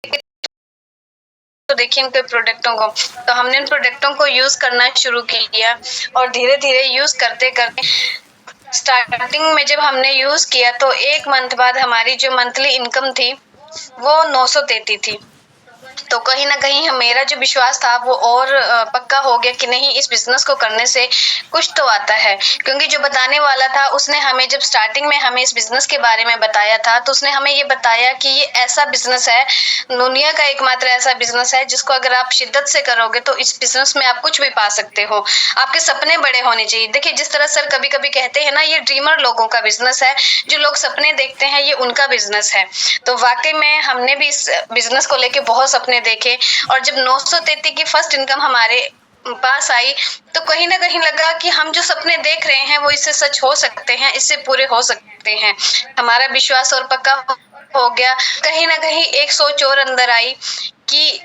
तो देखिए उनके प्रोडक्टों को, तो हमने उन प्रोडक्टों को यूज करना शुरू किया और धीरे धीरे यूज करते करते स्टार्टिंग में जब हमने यूज किया तो 1 मंथ बाद हमारी जो मंथली इनकम थी वो 933 थी। तो कहीं न कहीं मेरा जो विश्वास था वो और पक्का हो गया कि नहीं, इस बिज़नेस को करने से कुछ तो आता है। क्योंकि जो बताने वाला था उसने हमें जब स्टार्टिंग में हमें इस बिज़नेस के बारे में बताया था, तो उसने हमें ये बताया कि ये ऐसा बिज़नेस है, दुनिया का एकमात्र ऐसा बिज़नेस है जिसको अगर आप शिद्दत से करोगे तो इस बिज़नेस में आप कुछ भी पा सकते हो। आपके सपने बड़े होने चाहिए। देखिए जिस तरह सर कभी-कभी कहते हैं ना, ये ड्रीमर लोगों का बिज़नेस है, जो लोग सपने देखते हैं ये उनका बिज़नेस है। तो वाक़ई में हमने भी इस बिज़नेस को लेके बहुत सपने देखे और जब 933 की फर्स्ट इनकम हमारे पास आई तो कहीं न कहीं लगा कि हम जो सपने देख रहे हैं वो इससे सच हो सकते हैं, इससे पूरे हो सकते हैं। हमारा विश्वास और पक्का हो गया। कहीं न कहीं एक सोच और अंदर आई कि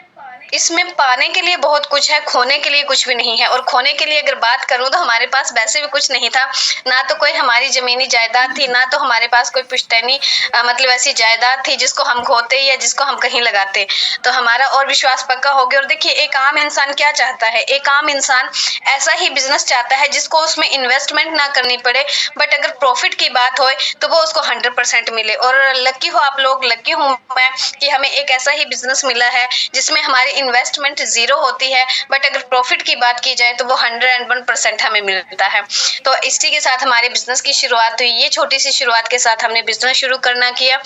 इसमें पाने के लिए बहुत कुछ है, खोने के लिए कुछ भी नहीं है। और खोने के लिए अगर बात करूँ तो हमारे पास वैसे भी कुछ नहीं था। ना तो कोई हमारी ज़मीनी जायदाद थी, ना तो हमारे पास कोई पुश्तैनी मतलब ऐसी जायदाद थी जिसको हम खोते या जिसको हम कहीं लगाते। तो हमारा और विश्वास पक्का हो गया। और देखिए एक आम इंसान क्या चाहता है? एक आम इंसान ऐसा ही बिज़नेस चाहता है जिसको उसमें इन्वेस्टमेंट ना करनी पड़े, बट अगर प्रॉफिट की बात होए तो वो उसको 100% मिले। और लकी हो आप लोग, लकी हूँ मैं कि हमें एक ऐसा ही बिज़नेस मिला है जिसमें हमारी इन्वेस्टमेंट 0 होती है, बट अगर प्रॉफिट की बात की जाए तो वो 101% हमें मिलता है। तो इसी के साथ हमारे बिज़नेस की शुरुआत हुई। ये छोटी-सी शुरुआत के साथ हमने बिज़नेस शुरू करना किया।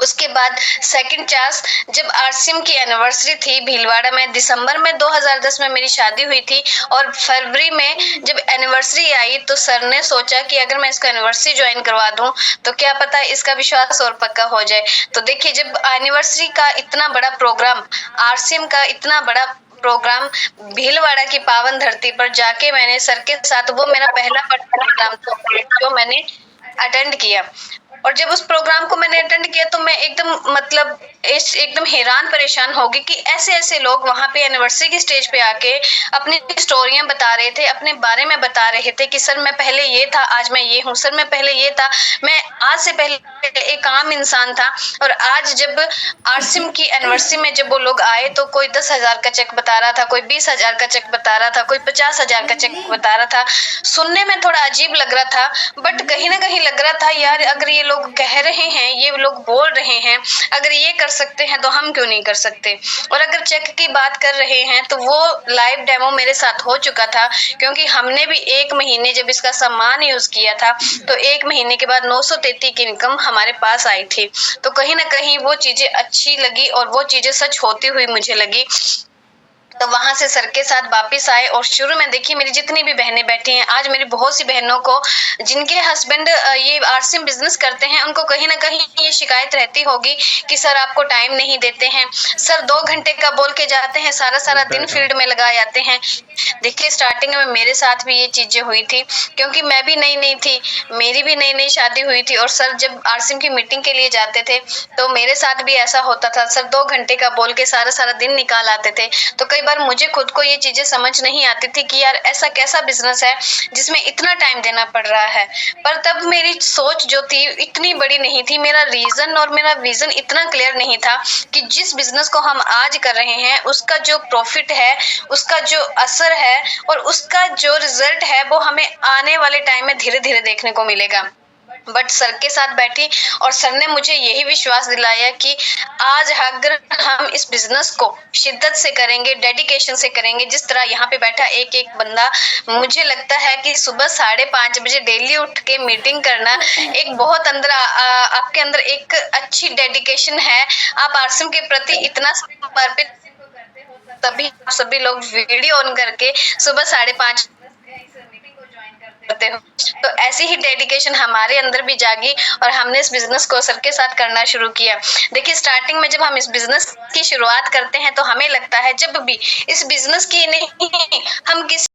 उसके बाद सेकंड चांस जब आरसीएम की एनिवर्सरी थी भीलवाड़ा में, दिसंबर में 2010 में मेरी शादी हुई थी और फरवरी में जब एनिवर्सरी आई तो सर ने सोचा कि अगर मैं इसको एनिवर्सरी ज्वाइन करवा दूं तो क्या पता इसका विश्वास और पक्का हो जाए। तो देखिए जब एनिवर्सरी का इतना बड़ा प्रोग्राम, आरसीएम का इतना बड़ा प्रोग्राम भीलवाड़ा की पावन धरती पर जाके मैंने सर के साथ, वो मेरा पहला प्रोग्राम था जो मैंने अटेंड किया। और जब उस प्रोग्राम को मैंने अटेंड किया तो मैं एकदम मतलब एकदम हैरान परेशान हो गई कि ऐसे-ऐसे लोग वहाँ पे एनिवर्सरी की स्टेज पे आके अपनी स्टोरियाँ बता रहे थे, अपने बारे में बता रहे थे कि सर मैं पहले ये था, आज मैं ये हूँ, सर मैं पहले ये था, मैं आज से पहले एक आम इंसान था। और आज जब आरसीएम की एनिवर्सरी में जब वो लोग आए तो कोई 10,000 का चेक बता रहा था, कोई 20,000 का चेक बता रहा था, कोई 50,000 का चेक बता रहा था। सुनने में थोड़ा अजीब लग रहा था, बट कहीं न कहीं लग रहा था यार अगर ये लोग कह रहे हैं, ये लोग बोल रहे हैं, अगर ये कर सकते हैं तो हम क्यों नहीं कर सकते। और अगर चेक की बात कर रहे हैं तो वो लाइव डेमो मेरे साथ हो चुका था, क्योंकि हमने भी 1 महीने जब इसका सामान यूज़ किया था तो 1 महीने के बाद 933 की इनकम हमारे पास आई थी। तो कहीं न कहीं वो चीज़ें अच्छी लगी और वो चीज़ें सच होती हुई मुझे लगी। तो वहाँ से सर के साथ वापस आए और शुरू में देखिए मेरी जितनी भी बहनें बैठी हैं, आज मेरी बहुत सी बहनों को जिनके हस्बैंड ये आरसीएम बिज़नेस करते हैं, उनको कहीं न कहीं ये शिकायत रहती होगी कि सर आपको टाइम नहीं देते हैं। सर 2 घंटे का बोल के जाते हैं, सारा-सारा दिन फील्ड में लगा आते हैं। देखिए स्टार्टिंग में मेरे साथ भी ये चीज़ें हुई थी, क्योंकि मैं भी नई-नई थी, मेरी भी नई-नई शादी हुई थी और सर जब आरसीएम की मीटिंग के लिए जाते थे, तो मेरे साथ भी ऐसा होता था। सर 2 घंटे का बोल के सारा-सारा दिन निकाल आते थे। तो कई बार मुझे खुद को ये चीज़ें समझ नहीं आती थी कि यार ऐसा कैसा बिज़नेस है जिसमें इतना टाइम देना पड़ रहा है। पर तब मेरी सोच जो थी इतनी बड़ी नहीं थी, मेरा रीज़न और मेरा विज़न इतना क्लियर नहीं था कि जिस बिज़नेस को हम आज कर रहे हैं उसका जो प्रॉफ़िट है, उसका जो असर है और उसका जो रिज़ल्ट है वो हमें आने वाले टाइम में धीरे-धीरे देखने को मिलेगा। बट सर के साथ बैठी और सर ने मुझे यही विश्वास दिलाया कि आज अगर हम इस बिज़नेस को शिद्दत से करेंगे, डेडिकेशन से करेंगे, जिस तरह यहाँ पे बैठा एक-एक बंदा, मुझे लगता है कि सुबह 5:30 बजे डेली उठ के मीटिंग करना एक बहुत आपके अंदर एक अच्छी डेडिकेशन है। आप आरसीएम के प्रति इतना समर्पित तभी सभी लोग वीडियो ऑन करके सुबह 5:30 करते हो। तो ऐसी ही डेडिकेशन हमारे अंदर भी जागी और हमने इस बिज़नेस को सर के साथ करना शुरू किया। देखिए स्टार्टिंग में जब हम इस बिज़नेस की शुरुआत करते हैं तो हमें लगता है जब भी इस बिज़नेस की नहीं, हम किसी